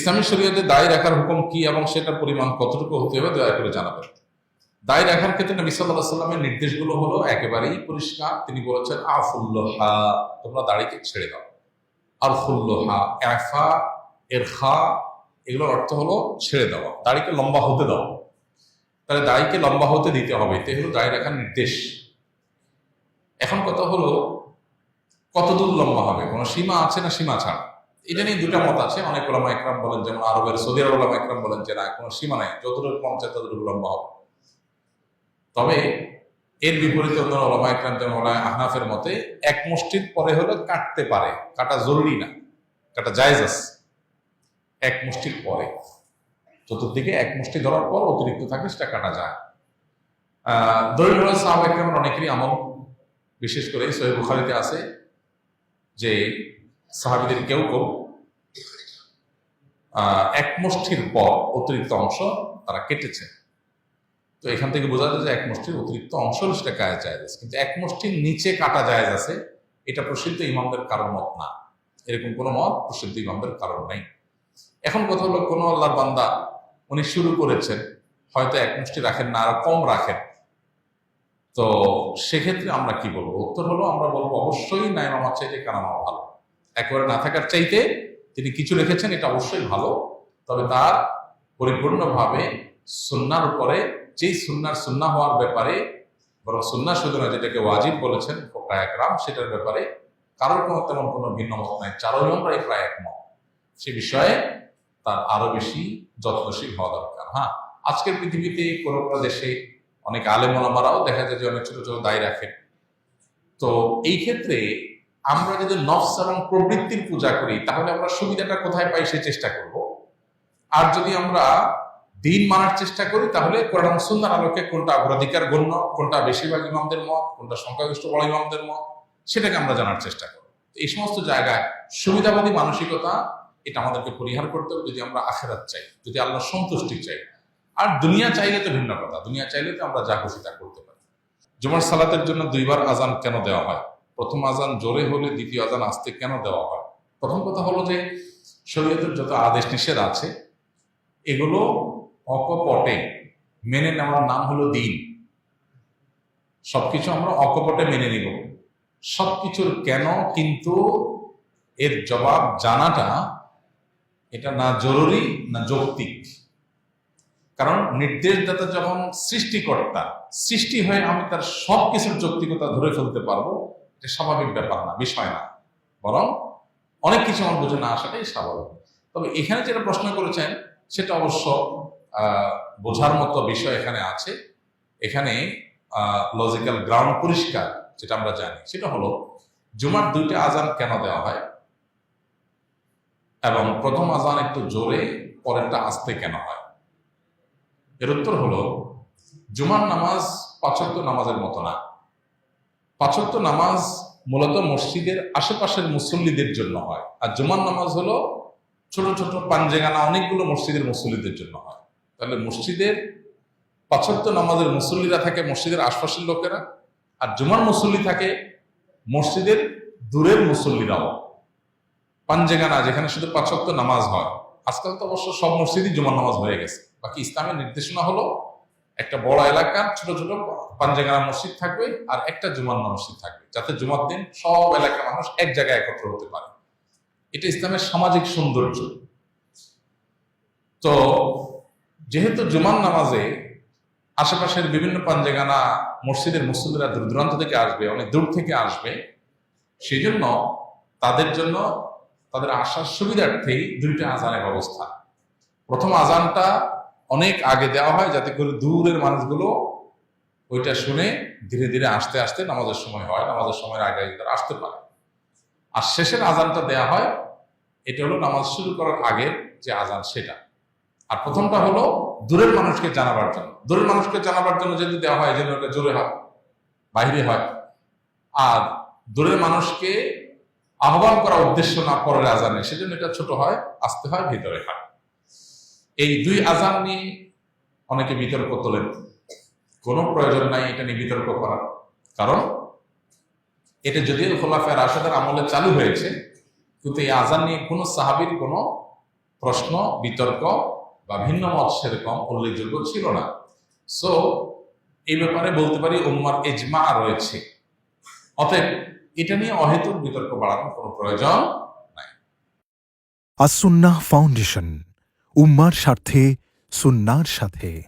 ইসলামী শরীয়তে দায় রাখার হুকুম কি এবং সেটার পরিমাণ কতটুকু হতে হবে দয়া করে জানাবেন। দায় রাখার ক্ষেত্রে নবী সাল্লাল্লাহু আলাইহি ওয়াসাল্লামের নির্দেশগুলো হলো একেবারেই পরিষ্কার। তিনি বলেছেন আফুল্লাহা, তোমরা দাড়িকে ছেড়ে দাও। আলফুল্লাহা, এফা, এরখা, এগুলোর অর্থ হলো ছেড়ে দেওয়া, দাড়িকে লম্বা হতে দাও। তাহলে দাড়িকে লম্বা হতে দিতে হবে, এটাই হলো দায় রাখার নির্দেশ। এখন কথা হলো কতদূর লম্বা হবে, কোনো সীমা আছে না সীমা ছাড়া? এটা নিয়ে দুটা মত আছে। অনেক ওলামা ইকরাম বলেন, যেমন আরবের সৌদি আরব ওলামা ইকরাম বলেন যে না, কোনো সীমা নাই, যতটুকু মন চায় ততটুকু লম্বা হবে। তবে এর বিপরীতে অন্য ওলামা ইকরাম যেমন আহনাফের মতে এক মুষ্টির পরে হলে কাটতে পারে, কাটা জরুরি না, কাটা জায়েজ আছে। এক মুষ্টির পরে, চতুর্দিকে এক মুষ্টি ধরার পর অতিরিক্ত থাকে সেটা কাটা যায়। দলিল হলো সাহাবা ইকরামের অনেকেরই আমল, বিশেষ করে সহিহ বুখারীতে আছে যে সাহাবীদের কেউ কেউ এক মুষ্টির পর অতিরিক্ত অংশ তারা কেটেছে। তো এখান থেকে বোঝা যায় যে এক মুষ্টির অতিরিক্ত অংশ সেটা কাটা জায়েজ আছে, কিন্তু এক মুষ্টির নিচে কাটা জায়েজ আছে এটা প্রসিদ্ধ ইমামদের কারোর মত না। এরকম কোনো মত প্রসিদ্ধ ইমামদের কারণ নাই। এখন কথা হলো কোনো আল্লাহর বান্দা উনি শুরু করেছেন, হয়তো এক মুষ্টি রাখেন না, আরো কম রাখেন, তো সেক্ষেত্রে আমরা কি বলবো? উত্তর হলো আমরা বলবো অবশ্যই নাই মামার চাইতে কানামাও ভালো। একেবারে না থাকার চাইতে তিনি কিছু রেখেছেন, এটা অবশ্যই ভালো, তবে তার পরিপূর্ণভাবে সুন্নার উপরে, যেই সুন্নার সুন্না হওয়ার ব্যাপারে, বরং সুন্না শুধু না, যেটাকে ওয়াজিব বলেছেন ফুকাহা একরাম, সেটার ব্যাপারে কারোর কোনো তেমন কোনো ভিন্ন মত নাই, চারজনরাই প্রায় একমত। সে বিষয়ে তার আরো বেশি যত্নশীল হওয়া দরকার। হ্যাঁ, আজকের পৃথিবীতে কোনো কোনো দেশে অনেক আলেম ওলামারাও দেখা যায় যে অনেক ছোট ছোট দায় রাখেন। তো এই ক্ষেত্রে আমরা যদি নফস এবং প্রবৃত্তির পূজা করি, তাহলে আমরা সুবিধাটা কোথায় পাই সে চেষ্টা করব। আর যদি আমরা দিন মানার চেষ্টা করি, তাহলে কোরআন এবং সুন্নাহর আলোকে কোনটা অগ্রাধিকার গণ্য, কোনটা বেশিরভাগ ইমামদের মত, কোনটা সংখ্যাগরিষ্ঠ বড় ইমামদের মত, সেটাকে আমরা জানার চেষ্টা করব। এই সমস্ত জায়গায় সুবিধাবাদী মানসিকতা, এটা আমাদেরকে পরিহার করতে হবে যদি আমরা আখিরাত চাই, যদি আল্লাহর সন্তুষ্টি চাই। আর দুনিয়া চাইলে তো ভিন্ন কথা, দুনিয়া চাইলে তো আমরা যা খুশি তা করতে পারি। জুমার সালাতের জন্য দুইবার আজান কেন দেওয়া হয়? প্রথম আজান জোরে হলে দ্বিতীয় আজান আস্তে কেন দেওয়া হয়? প্রথম কথা হলো যে শরীয়তের যত আদেশ নিষেধ আছে এগুলো অকপটে মেনে নেওয়ার নাম হলো দিন। সবকিছু আমরা অকপটে মেনে নিব, সবকিছুর কেন কিন্তু এর জবাব জানাটা এটা না জরুরি না যৌক্তিক। কারণ নির্দেশদাতা যখন সৃষ্টিকর্তা, সৃষ্টি হয়ে আমি তার সবকিছুর যৌক্তিকতা ধরে ফেলতে পারবো, এটা স্বাভাবিক ব্যাপার না, বিষয় না, বরং অনেক কিছু আমার বুঝে না আসাটাই স্বাভাবিক। তবে এখানে যেটা প্রশ্ন করেছেন সেটা অবশ্য বোঝার মতো বিষয় এখানে আছে। এখানে লজিক্যাল গ্রাউন্ড পরিষ্কার, যেটা আমরা জানি সেটা হলো জুমার দুইটা আজান কেন দেওয়া হয় এবং প্রথম আজান একটু জোরে পরেরটা আস্তে কেন হয়। এর উত্তর হলো জুমার নামাজ ৫ ওয়াক্ত নামাজের মতো না। ৫ ওয়াক্ত নামাজ মূলত মসজিদের আশেপাশের মুসল্লিদের জন্য হয়, আর জুমার নামাজ হলো ছোট ছোট পাঞ্জেগানা অনেকগুলো মসজিদের মুসল্লিদের জন্য হয়। তাহলে মসজিদের ৫ ওয়াক্ত নামাজের মুসল্লিরা থাকে মসজিদের আশপাশের লোকেরা, আর জুমার মুসল্লি থাকে মসজিদের দূরের মুসল্লিরাও। পাঞ্জেগানা যেখানে শুধু ৫ ওয়াক্ত নামাজ হয়, আজকাল তো অবশ্য সব মসজিদই জুমার নামাজ হয়ে গেছে। বাকি ইসলামের নির্দেশনা হলো একটা বড় এলাকার ছোট ছোট পাঞ্জেগানা মসজিদ থাকবে আর একটা জুমার মসজিদ থাকবে, যাতে জুমার দিন সব এলাকার মানুষ এক জায়গায় একত্র হতে পারে। এটা ইসলামের সামাজিক সৌন্দর্য। তো যেহেতু জুমার নামাজে আশেপাশের বিভিন্ন পাঞ্জেগানা মসজিদের মুসল্লিরা দূর দূরান্ত থেকে আসবে, অনেক দূর থেকে আসবে, সেই জন্য তাদের জন্য তাদের আসার সুবিধার্থেই দুইটা আজানের ব্যবস্থা। প্রথম আজানটা অনেক আগে দেওয়া হয় যাতে করে দূরের মানুষগুলো ওইটা শুনে ধীরে ধীরে আসতে আসতে নামাজের সময় হয়, নামাজের সময়ের আগে তারা আসতে পারে। আর শেষের আজানটা দেওয়া হয়, এটা হলো নামাজ শুরু করার আগের যে আজান সেটা। আর প্রথমটা হলো দূরের মানুষকে জানাবার জন্য। দূরের মানুষকে জানাবার জন্য যদি দেওয়া হয়, যেন ওটা জোরে হয়, বাইরে হয়। আর দূরের মানুষকে আহ্বান করার উদ্দেশ্য না পরের আজানে, সেজন্য এটা ছোট হয়, আসতে হয়, ভিতরে হয়। এই দুই আজান নিয়ে অনেকে বিতর্ক তোলেন। কোনো প্রয়োজন নাই এটা নিয়ে বিতর্ক করার, কারণ এটা যদিও খোলাফায়ে রাশেদের আমলে চালু হয়েছে, কিন্তু এই আজান নিয়ে কোনো সাহাবীর কোনো প্রশ্ন বিতর্ক বা ভিন্ন মত সেরকম উল্লেখযোগ্য ছিল না। সো এই ব্যাপারে বলতে পারি উম্মার ইজমা রয়েছে। অতএব এটা নিয়ে অহেতুক বিতর্ক বাড়ানোর কোনো প্রয়োজন নাই। আস-সুন্নাহ ফাউন্ডেশন, উম্মার স্বার্থে সুন্নাহর সাথে।